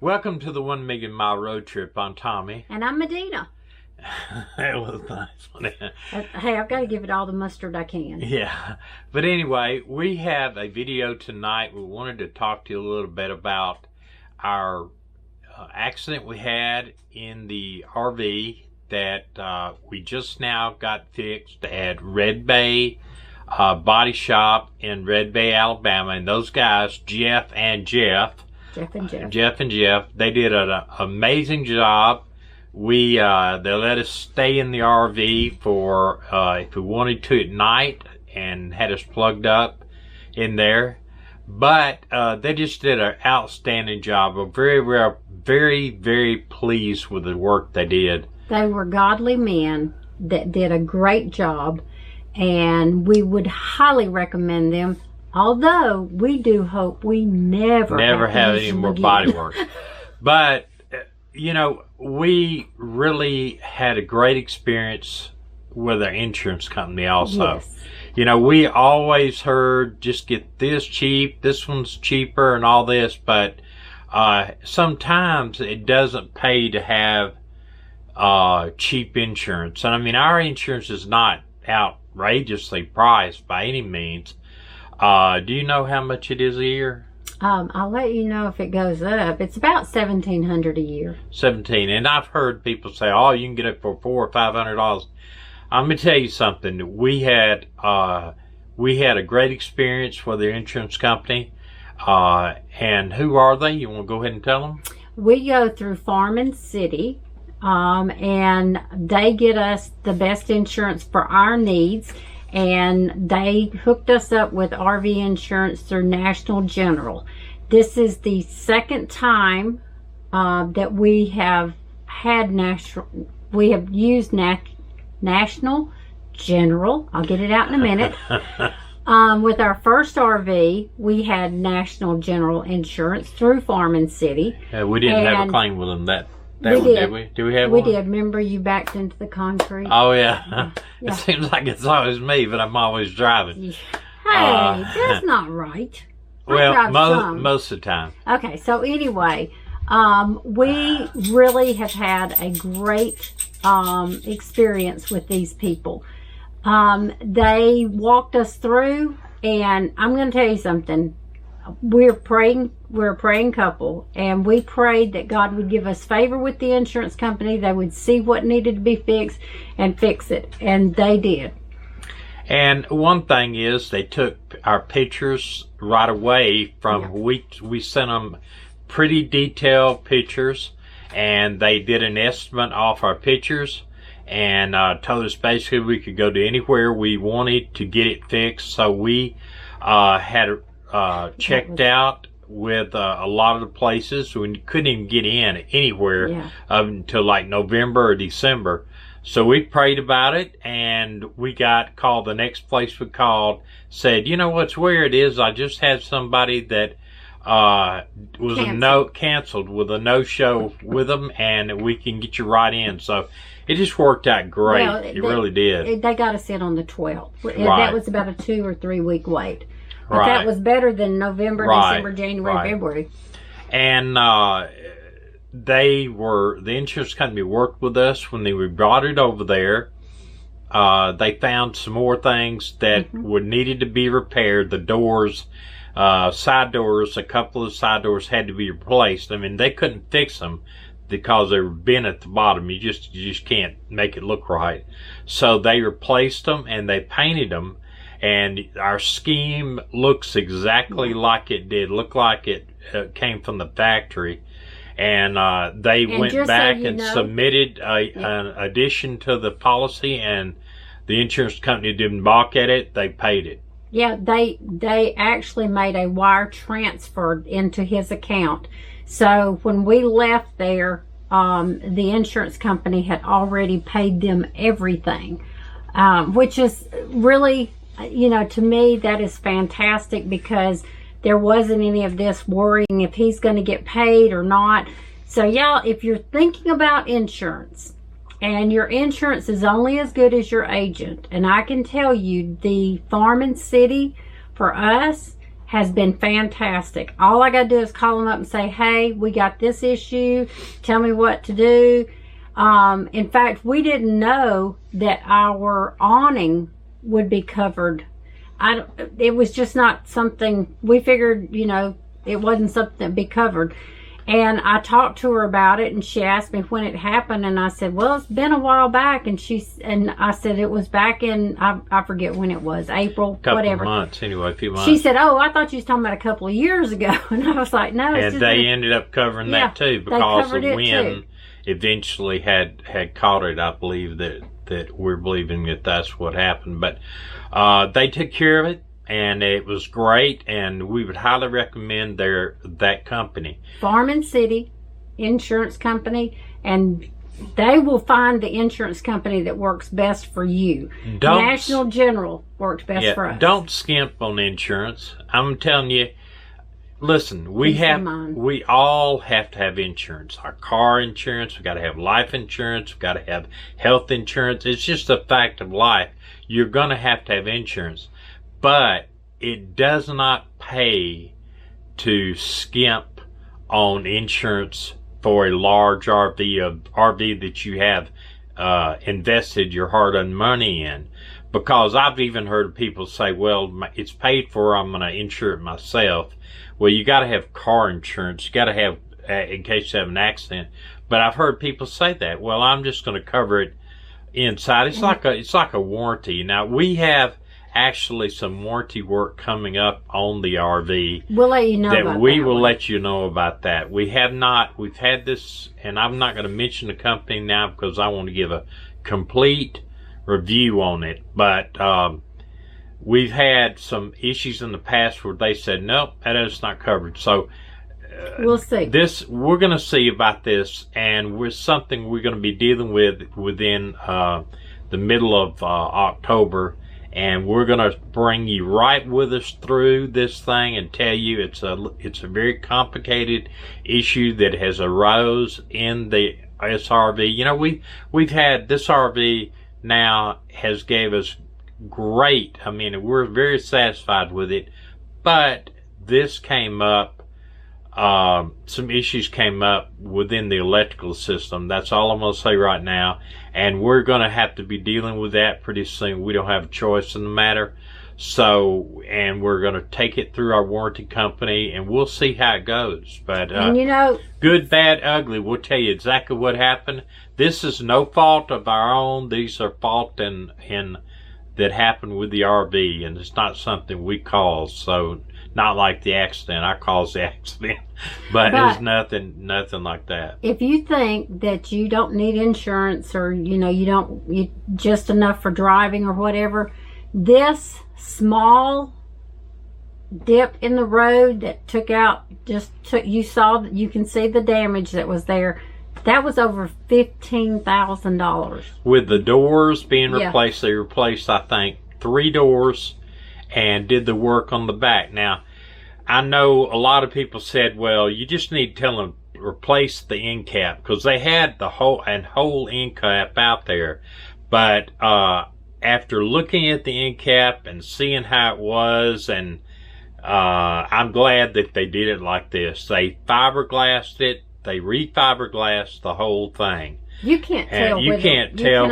Welcome to the 1 Million Mile Road Trip. I'm Tommy. And I'm Meddena. That was nice. Hey, I've got to give it all the mustard I can. Yeah. But anyway, we have a video tonight. We wanted to talk to you a little bit about our accident we had in the RV that we just now got fixed at Red Bay Body Shop in Red Bay, Alabama. And those guys, Jeff and Jeff, they did an amazing job. They let us stay in the RV for if we wanted to at night, and had us plugged up in there. But they just did an outstanding job. We're very pleased with the work they did. They were godly men that did a great job, and we would highly recommend them. Although we do hope we never have any more body work. But you know, we really had a great experience with our insurance company also. Yes. You know, we always heard just get this cheap, this one's cheaper and all this, but sometimes it doesn't pay to have cheap insurance. And I mean, our insurance is not outrageously priced by any means. Do you know how much it is a year? I'll let you know if it goes up. It's about $1,700 a year. 17, and I've heard people say, "Oh, you can get it for $400 or $500." I'm gonna tell you something. We had a great experience with their insurance company. And who are they? You want to go ahead and tell them? We go through Farm City, and they get us the best insurance for our needs. And they hooked us up with RV insurance through National General. This is the second time that we have used National General. I'll get it out in a minute. With our first RV, we had National General insurance through Farm City. We didn't have a claim with them that one, did we? Do we have one? We did. Remember you backed into the concrete? Oh, yeah. It seems like it's always me, but I'm always driving. Hey, that's not right. Well, most of the time. Okay, so anyway, we really have had a great experience with these people. They walked us through, and I'm going to tell you something. We're a praying couple, and we prayed that God would give us favor with the insurance company. They would see what needed to be fixed and fix it, and they did. And one thing is, they took our pictures right away from, we sent them pretty detailed pictures, and they did an estimate off our pictures, and told us basically we could go to anywhere we wanted to get it fixed. So we had checked out with a lot of the places. We couldn't even get in anywhere until like November or December. So we prayed about it, and we got called. The next place we called said, "You know what's weird is I just had somebody that was canceled with a no-show with them, and we can get you right in." So it just worked out great. Well, it really did. They got us in on the 12th. Right. That was about a 2 or 3 week wait. But that was better than November, December, January, February. And the insurance company worked with us when we brought it over there. They found some more things that needed to be repaired. The doors, side doors, a couple of side doors had to be replaced. I mean, they couldn't fix them because they were bent at the bottom. You just can't make it look right. So they replaced them, and they painted them. And our scheme looks exactly like it did. Look like it came from the factory. And they went back and submitted an addition to the policy, and the insurance company didn't balk at it. They paid it. Yeah, they actually made a wire transfer into his account. So when we left there, the insurance company had already paid them everything, which is really... You know, to me, that is fantastic, because there wasn't any of this worrying if he's going to get paid or not. So, y'all, if you're thinking about insurance, and your insurance is only as good as your agent, and I can tell you, the Farm City, for us, has been fantastic. All I got to do is call them up and say, hey, we got this issue. Tell me what to do. In fact, we didn't know that our awning would be covered. It was just not something, we figured, you know, it wasn't something that'd be covered. And I talked to her about it, and she asked me when it happened, and I said, well, it's been a while back. And I said it was back in, I forget when it was, April, whatever. Couple months, anyway, a few months. She said, oh, I thought you was talking about a couple of years ago. And I was like, no. And they ended up covering that too, because the wind eventually had caught it. I believe that we're believing that that's what happened. But they took care of it. And it was great, and we would highly recommend that company. Farm and City Insurance Company, and they will find the insurance company that works best for you. National General works best for us. Don't skimp on insurance. I'm telling you, listen, we all have to have insurance. Our car insurance, we got to have life insurance, we got to have health insurance. It's just a fact of life. You're going to have insurance. But it does not pay to skimp on insurance for a large RV that you have invested your hard-earned money in. Because I've even heard people say, well, it's paid for, I'm going to insure it myself. Well, you got to have car insurance. You got to have, in case you have an accident. But I've heard people say that, well, I'm just going to cover it inside. It's like a warranty. Now, we have actually some warranty work coming up on the RV. We'll let you know about that. We will let you know about that. We've had this, and I'm not going to mention the company now because I want to give a complete review on it. But we've had some issues in the past where they said, nope, that is not covered. So we'll see. We're going to see about this, and something we're going to be dealing with within the middle of October. And we're going to bring you right with us through this thing and tell you it's a very complicated issue that has arose in the SRV. You know, we've had this RV now has gave us great. I mean, we're very satisfied with it, but this came up. Some issues came up within the electrical system. That's all I'm going to say right now. And we're going to have to be dealing with that pretty soon. We don't have a choice in the matter. So, and we're going to take it through our warranty company, and we'll see how it goes. But, and you know, good, bad, ugly, we'll tell you exactly what happened. This is no fault of our own. These are fault that happened with the RV, and it's not something we caused. So, not like the accident. I caused the accident. But it's nothing like that. If you think that you don't need insurance, or, you know, you just enough for driving or whatever, this small dip in the road that you can see the damage that was there. That was over $15,000. With the doors being replaced, they replaced, I think, 3 doors and did the work on the back. Now, I know a lot of people said, well, you just need to tell them replace the end cap, because they had the whole end cap out there. But after looking at the end cap and seeing how it was, and I'm glad that they did it like this. They fiberglassed it. They refiberglassed the whole thing. You can't tell. You cannot tell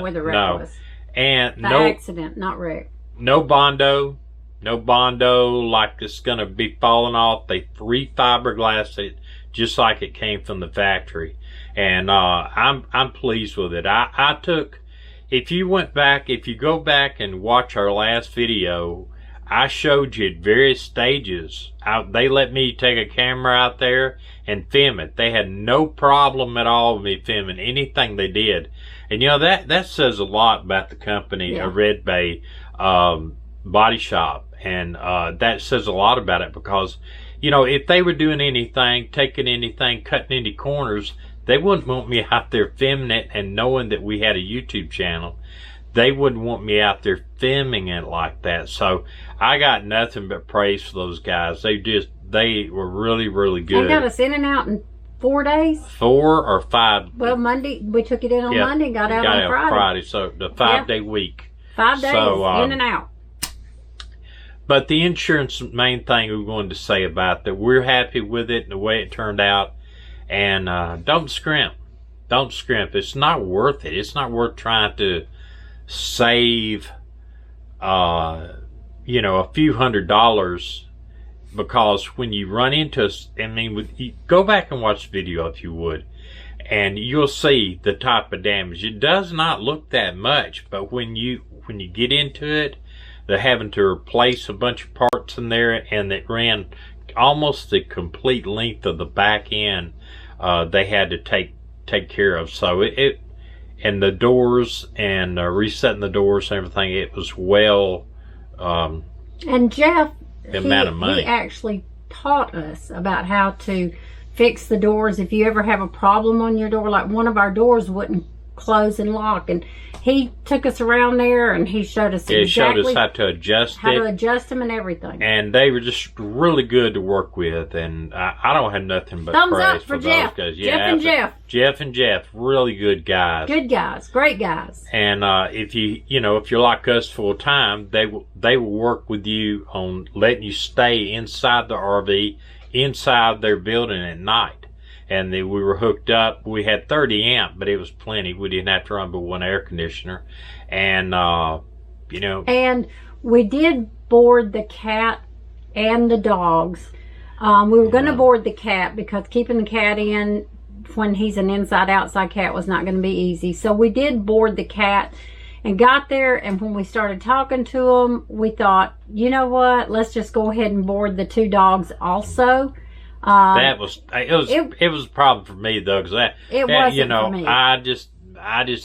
where the wreck was. And accident, not wreck. No Bondo like it's gonna be falling off. They refiberglassed it just like it came from the factory, and I'm pleased with it. If you go back and watch our last video, I showed you at various stages. They let me take a camera out there and film it. They had no problem at all with me filming anything they did. And you know, that says a lot about the company, Red Bay Body Shop. And that says a lot about it, because, you know, if they were doing anything, taking anything, cutting any corners, they wouldn't want me out there filming it and knowing that we had a YouTube channel. They wouldn't want me out there filming it like that. So I got nothing but praise for those guys. They were really, really good. They got us in and out in 4 days? 4 or 5. Well, Monday, we took it in on Monday and got out on Friday. So the 5-day week. 5 days, in and out. But the insurance, main thing we wanted to say about that, we're happy with it and the way it turned out. And don't scrimp. Don't scrimp. It's not worth it. It's not worth trying to save, you know, a few $100s, because when you run into, I mean, go back and watch the video if you would, and you'll see the type of damage. It does not look that much, but when you get into it, they're having to replace a bunch of parts in there, and it ran almost the complete length of the back end. They had to take care of. So it and the doors and resetting the doors and everything, it was well. And Jeff, he actually taught us about how to fix the doors. If you ever have a problem on your door, like one of our doors wouldn't close and lock, and he took us around there and he showed us exactly showed us how to adjust them and everything. And they were just really good to work with, and I don't have nothing but thumbs praise up for those Jeff. guys. Yeah, Jeff and Jeff, really good guys. Good guys, great guys. And if you're like us full time, they will work with you on letting you stay inside the RV, inside their building at night. And we were hooked up. We had 30 amp, but it was plenty. We didn't have to run but one air conditioner. And, And we did board the cat and the dogs. We were going to board the cat because keeping the cat in when he's an inside-outside cat was not going to be easy. So we did board the cat and got there. And when we started talking to him, we thought, you know what? Let's just go ahead and board the 2 dogs also. It was a problem for me though, because for me. I just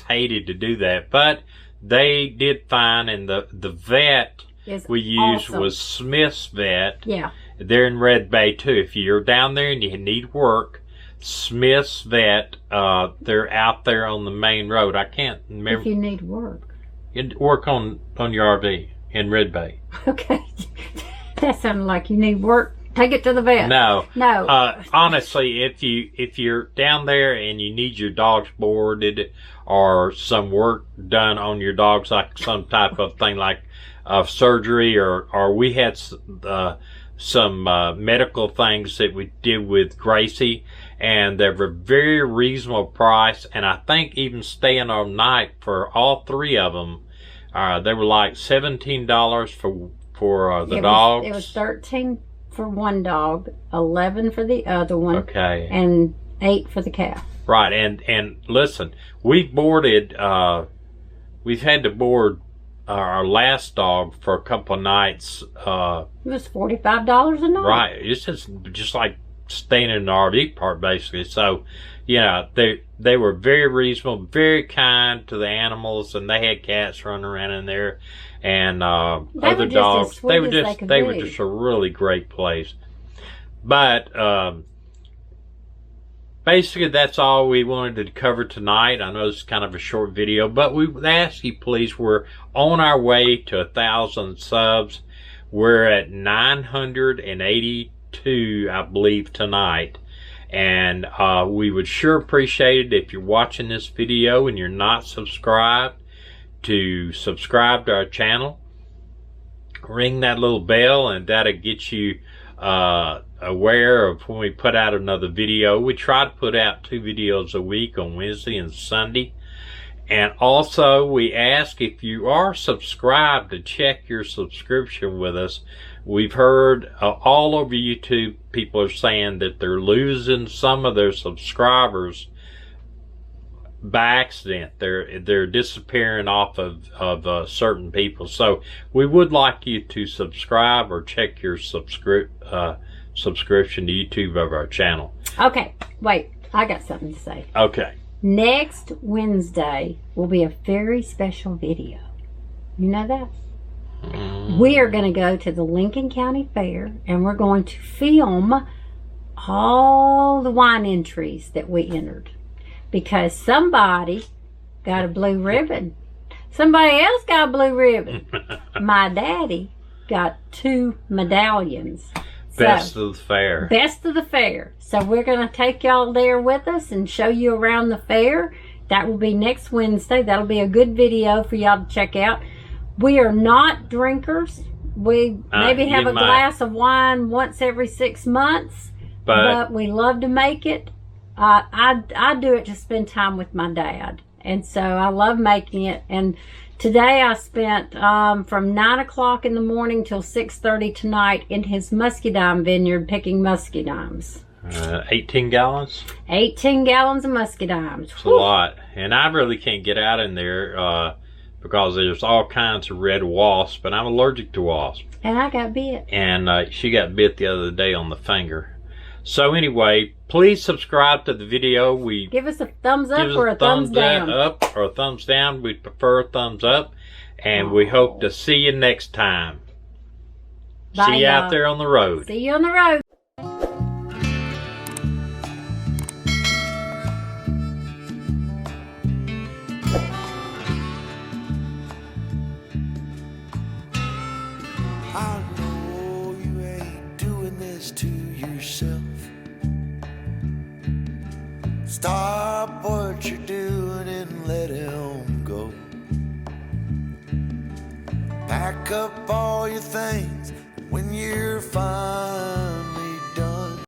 hated to do that, but they did fine. And the vet we used was Smith's Vet. Yeah, they're in Red Bay too. If you're down there and you need work, Smith's Vet, they're out there on the main road. I can't remember. If you need work, work on your RV in Red Bay. Okay, that sounded like you need work. Take it to the vet. No. Honestly, if you're down there and you need your dogs boarded or some work done on your dogs, like some type of thing like surgery, or we had some medical things that we did with Gracie, and they were very reasonable price. And I think even staying all night for all 3 of them, they were like $17 for the dogs. It was $13 for one dog, 11 for the other one, okay, and 8 for the cat. Right, and listen, we've had to board our last dog for a couple of nights. It was $45 a night. Right, it's just like staying in an RV park basically. So, they were very reasonable, very kind to the animals, and they had cats running around in there. And other dogs, they were just a really great place. But basically, that's all we wanted to cover tonight. I know it's kind of a short video, but we would ask you, please. We're on our way to 1,000 subs. We're at 982, I believe, tonight. And we would sure appreciate it if you're watching this video and you're not subscribed, to subscribe to our channel, ring that little bell, and that'll get you aware of when we put out another video. We try to put out 2 videos a week on Wednesday and Sunday. And also we ask, if you are subscribed, to check your subscription with us. We've heard all over YouTube people are saying that they're losing some of their subscribers by accident. They're disappearing off of certain people. So we would like you to subscribe or check your subscription to YouTube of our channel. Okay, wait, I got something to say. Okay. Next Wednesday will be a very special video. You know that? We are going to go to the Lincoln County Fair, and we're going to film all the wine entries that we entered. Because somebody got a blue ribbon. Somebody else got a blue ribbon. My daddy got 2 medallions. Best of the fair. Best of the fair. So we're going to take y'all there with us and show you around the fair. That will be next Wednesday. That'll be a good video for y'all to check out. We are not drinkers. We maybe have you a might. glass of wine once every 6 months, but we love to make it. I do it to spend time with my dad, and so I love making it. And today I spent from 9 o'clock in the morning till 6:30 tonight in his muscadine vineyard picking muscadines. 18 gallons? 18 gallons of muscadines. It's a lot. And I really can't get out in there because there's all kinds of red wasps, but I'm allergic to wasps. And I got bit. And she got bit the other day on the finger. So anyway, please subscribe to the video. Give us a thumbs up or a thumbs down. Up or a thumbs down. We'd prefer a thumbs up. And we hope to see you next time. Bye, see you out there on the road. See you on the road. I know you ain't doing this to yourself. Stop what you're doing and let him go. Pack up all your things when you're fine.